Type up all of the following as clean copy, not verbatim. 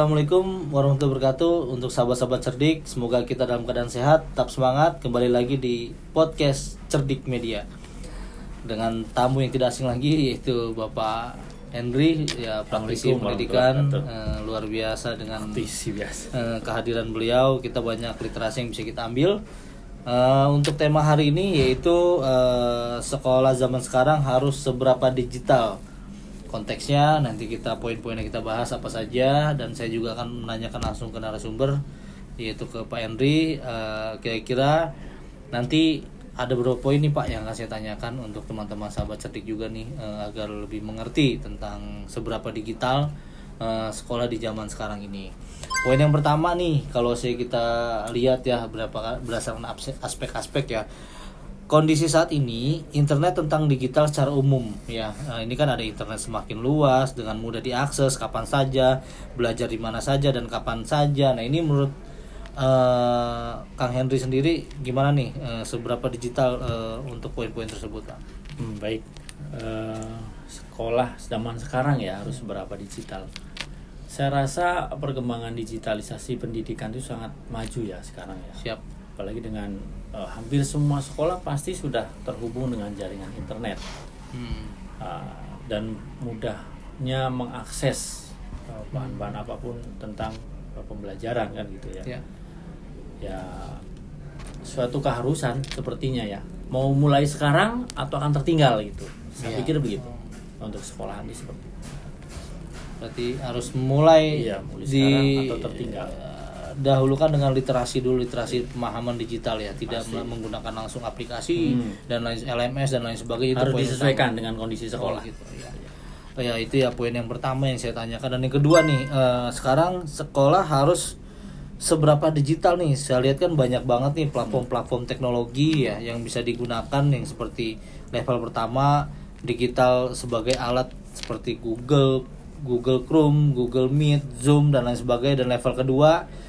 Assalamualaikum warahmatullahi wabarakatuh. Untuk sahabat-sahabat cerdik, semoga kita dalam keadaan sehat, tetap semangat. Kembali lagi di podcast Cerdik Media dengan tamu yang tidak asing lagi, yaitu Bapak Henry, ya praktisi pendidikan, luar biasa dengan kehadiran beliau. Kita banyak literasi yang bisa kita ambil. Untuk tema hari ini yaitu sekolah zaman sekarang harus seberapa digital. Konteksnya nanti kita poin-poinnya kita bahas apa saja, dan saya juga akan menanyakan langsung ke narasumber, yaitu ke Pak Henry. Kira-kira nanti ada beberapa poin nih Pak yang akan saya tanyakan untuk teman-teman sahabat cerdik juga nih, agar lebih mengerti tentang seberapa digital sekolah di zaman sekarang ini. Poin yang pertama nih, kalau kita lihat ya berdasarkan aspek-aspek ya, kondisi saat ini internet tentang digital secara umum ya. Ini kan ada internet semakin luas dengan mudah diakses kapan saja, belajar di mana saja dan kapan saja. Nah, ini menurut Kang Henry sendiri gimana nih, seberapa digital untuk poin-poin tersebut, Kang? Baik, sekolah zaman sekarang ya harus seberapa digital. Saya rasa perkembangan digitalisasi pendidikan itu sangat maju ya sekarang ya. Siap. Apalagi dengan hampir semua sekolah pasti sudah terhubung dengan jaringan internet, dan mudahnya mengakses bahan-bahan apapun tentang pembelajaran kan gitu ya. Ya suatu keharusan sepertinya ya, mau mulai sekarang atau akan tertinggal gitu. Saya pikir begitu untuk sekolahan ini seperti itu. Berarti harus mulai sekarang atau tertinggal. Dahulukan dengan literasi pemahaman digital ya, tidak menggunakan langsung aplikasi dan lain LMS dan lain sebagainya. Harus disesuaikan dengan kondisi sekolah gitu ya. Ya itu ya poin yang pertama yang saya tanyakan. Dan yang kedua nih, sekarang sekolah harus seberapa digital nih? Saya lihat kan banyak banget nih platform-platform teknologi ya yang bisa digunakan, yang seperti level pertama digital sebagai alat seperti Google Chrome, Google Meet, Zoom dan lain sebagainya. Dan level kedua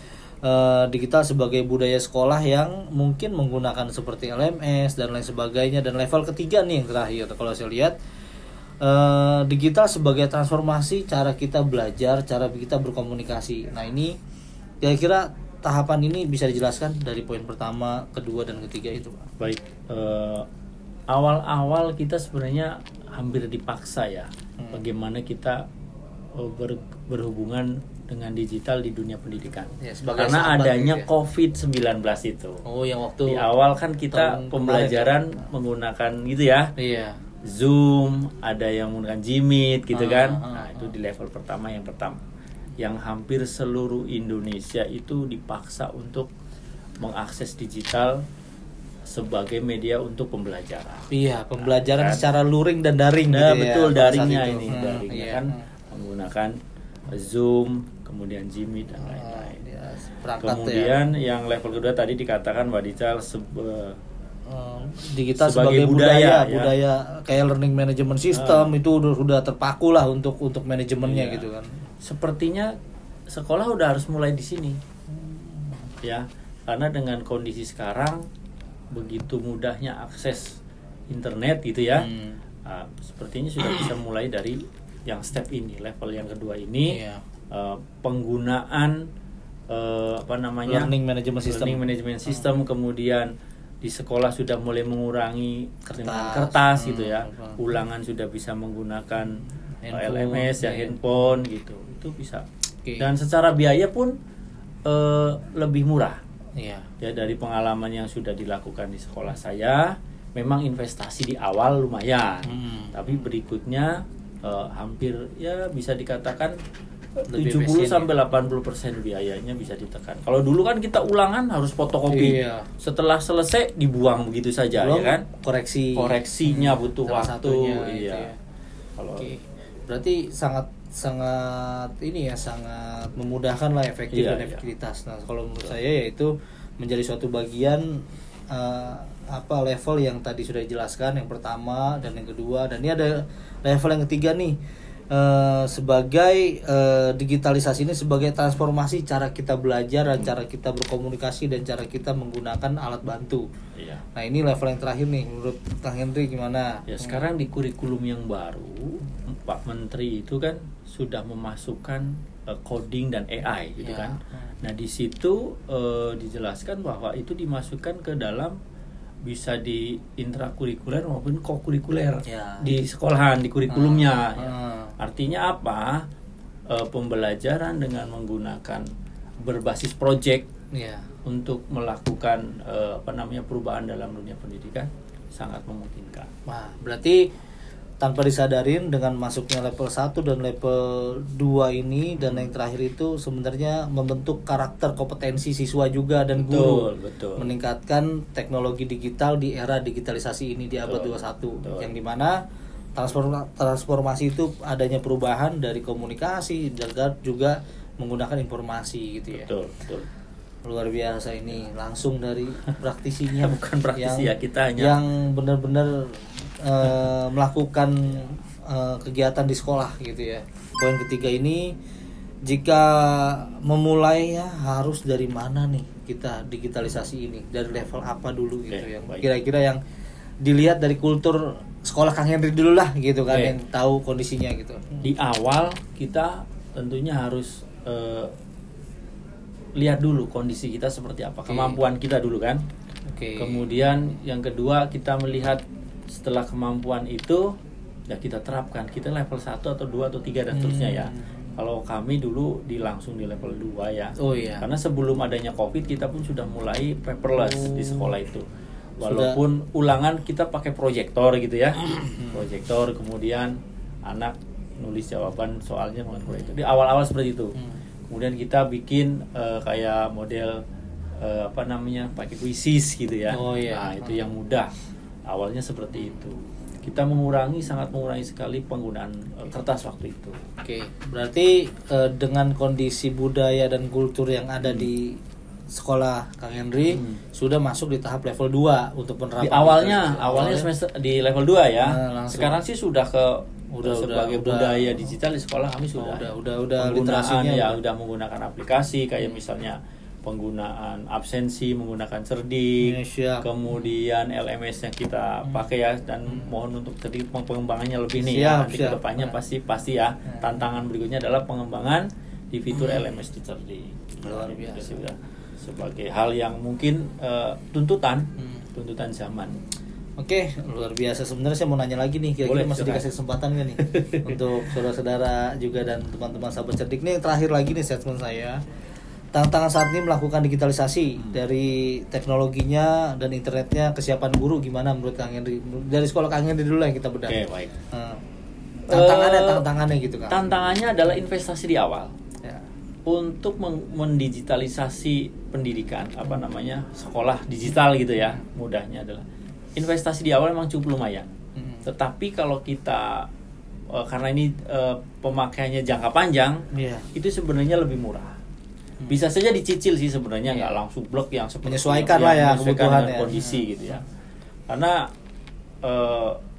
digital sebagai budaya sekolah yang mungkin menggunakan seperti LMS dan lain sebagainya. Dan level ketiga nih yang terakhir kalau saya lihat, digital sebagai transformasi cara kita belajar, cara kita berkomunikasi. Nah, ini kira-kira tahapan ini bisa dijelaskan dari poin pertama, kedua dan ketiga itu, Pak? Baik, awal-awal kita sebenarnya hampir dipaksa ya, bagaimana kita berhubungan dengan digital di dunia pendidikan ya, karena adanya ya. COVID-19 itu. Yang waktu di awal kan kita pembelajaran menggunakan gitu ya. Iya. Zoom, ada yang menggunakan Gmeet gitu kan. Itu di level pertama yang hampir seluruh Indonesia itu dipaksa untuk mengakses digital sebagai media untuk pembelajaran. Iya, pembelajaran secara luring dan daring gitu ya. Betul, daringnya ini daringnya kan menggunakan Zoom, kemudian Gmeet dan lain-lain. Kemudian yang level kedua tadi dikatakan digital digital sebagai budaya kayak learning management system, itu sudah terpaku lah untuk manajemennya gitu kan. Sepertinya sekolah udah harus mulai di sini. Ya, karena dengan kondisi sekarang begitu mudahnya akses internet gitu ya. Sepertinya sudah bisa mulai dari yang step ini, level yang kedua ini, penggunaan learning management system. Kemudian di sekolah sudah mulai mengurangi kertas gitu ya, ulangan sudah bisa menggunakan LMS handphone gitu, itu bisa. Dan secara biaya pun lebih murah. Ya, dari pengalaman yang sudah dilakukan di sekolah saya, memang investasi di awal lumayan, tapi berikutnya hampir ya bisa dikatakan 70-80% biayanya bisa ditekan. Kalau dulu kan kita ulangan harus fotokopi, setelah selesai dibuang begitu saja. Belum ya kan, koreksinya butuh waktu. Berarti sangat ini ya, sangat memudahkan lah, efektif dan efektivitas. Nah, kalau menurut saya yaitu menjadi suatu bagian level yang tadi sudah dijelaskan, yang pertama dan yang kedua, dan ini ada level yang ketiga nih, sebagai digitalisasi ini sebagai transformasi cara kita belajar dan cara kita berkomunikasi dan cara kita menggunakan alat bantu. Nah, ini level yang terakhir nih, menurut Kang Henry gimana? Ya, sekarang di kurikulum yang baru Pak Menteri itu kan sudah memasukkan coding dan AI gitu kan. Nah di situ dijelaskan bahwa itu dimasukkan ke dalam bisa di intrakurikuler maupun kokurikuler di sekolahan, di kurikulumnya. Artinya apa? Pembelajaran dengan menggunakan berbasis project untuk melakukan perubahan dalam dunia pendidikan sangat memungkinkan. Wah, berarti tanpa disadarin dengan masuknya level 1 dan level 2 ini dan yang terakhir itu sebenarnya membentuk karakter kompetensi siswa juga dan guru. Betul. Meningkatkan teknologi digital di era digitalisasi ini di abad 21 yang dimana transformasi itu adanya perubahan dari komunikasi juga menggunakan informasi gitu ya. Betul. Luar biasa ini langsung dari praktisinya. Bukan praktisi kita hanya yang benar-benar melakukan kegiatan di sekolah gitu ya. Poin ketiga ini, jika memulai harus dari mana nih kita digitalisasi ini, dari level apa dulu gitu yang kira-kira yang dilihat dari kultur sekolah Kang Henry dulu lah gitu kan, yang tahu kondisinya gitu. Di awal kita tentunya harus lihat dulu kondisi kita seperti apa, kemampuan kita dulu kan. Kemudian yang kedua kita melihat setelah kemampuan itu ya kita terapkan, kita level 1 atau 2 atau 3 dan seterusnya ya. Kalau kami dulu langsung di level 2 ya. Karena sebelum adanya Covid kita pun sudah mulai paperless di sekolah itu. Walaupun ulangan kita pakai proyektor gitu ya. Proyektor, kemudian anak nulis jawaban soalnya dengan proyektor. Di awal-awal seperti itu. Kemudian kita bikin kayak model pakai quizzes gitu ya. Nah, itu yang mudah. Awalnya seperti itu. Kita sangat mengurangi sekali penggunaan kertas waktu itu. Berarti dengan kondisi budaya dan kultur yang ada di sekolah Kang Henry sudah masuk di tahap level 2 untuk penerapan. Awalnya semester di level 2 ya. Sekarang sih sudah sebagai budaya digital di sekolah kami sudah. Udah literasinya ya udah menggunakan aplikasi kayak misalnya penggunaan absensi menggunakan cerdik, kemudian LMS yang kita pakai ya, dan mohon untuk tadi pengembangannya lebih nih nanti kedepannya pasti ya. Tantangan berikutnya adalah pengembangan di fitur LMS di cerdik. Luar biasa. Itu sudah sebagai hal yang mungkin tuntutan zaman. Luar biasa. Sebenarnya saya mau nanya lagi nih, kira-kira masih dikasih kesempatan nggak nih untuk saudara-saudara juga dan teman-teman sahabat cerdik nih. Terakhir lagi nih statement saya. Tantangan saat ini melakukan digitalisasi dari teknologinya dan internetnya, kesiapan guru gimana menurut Kang Henry? Dari sekolah Kang Henry dulu yang kita bedah. Baik. Tantangannya gitu Kang. Tantangannya adalah investasi di awal. Untuk mendigitalisasi pendidikan, sekolah digital gitu ya, mudahnya adalah investasi di awal memang cukup lumayan. Tetapi kalau kita karena ini pemakaiannya jangka panjang, itu sebenarnya lebih murah. Bisa saja dicicil sih sebenarnya, nggak langsung blok yang seperti menyesuaikan lah ya kebutuhan kondisi gitu ya. Karena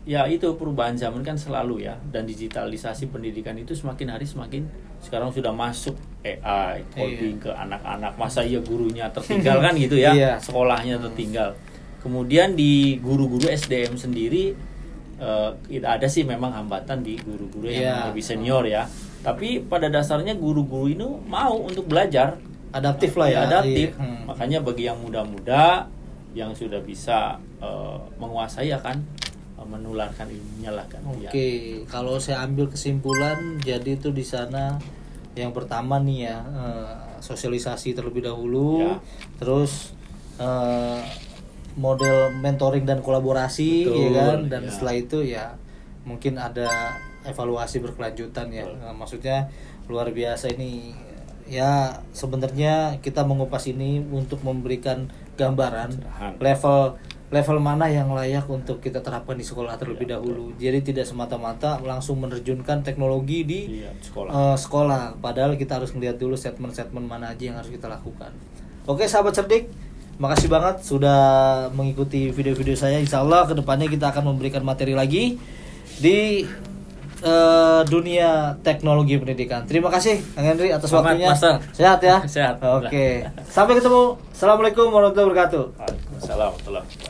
ya itu perubahan zaman kan selalu ya, dan digitalisasi pendidikan itu semakin hari semakin sekarang sudah masuk AI, coding ke anak-anak. Masa iya gurunya tertinggal kan gitu ya, sekolahnya tertinggal. Kemudian di guru-guru SDM sendiri ada sih memang hambatan di guru-guru yang lebih senior ya. Tapi pada dasarnya guru-guru ini mau untuk belajar, adaptif lah ya. Makanya bagi yang muda-muda yang sudah bisa menguasai akan menularkan ilmunya lah kan. Kalau saya ambil kesimpulan, jadi itu di sana yang pertama nih ya, sosialisasi terlebih dahulu, terus model mentoring dan kolaborasi. Betul, ya kan, dan setelah itu ya mungkin ada evaluasi berkelanjutan ya. Maksudnya luar biasa ini ya. Sebenarnya kita mengupas ini untuk memberikan gambaran level mana yang layak untuk kita terapkan di sekolah terlebih dahulu. Jadi tidak semata-mata langsung menerjunkan teknologi di sekolah. Padahal kita harus melihat dulu statement-statement mana aja yang harus kita lakukan. Sahabat cerdik, makasih banget sudah mengikuti video-video saya. Insya Allah kedepannya kita akan memberikan materi lagi di dunia teknologi pendidikan. Terima kasih Kang Henry atas waktunya. Sehat ya. Sehat. Sampai ketemu. Assalamualaikum warahmatullahi wabarakatuh. Waalaikumsalam warahmatullahi wabarakatuh.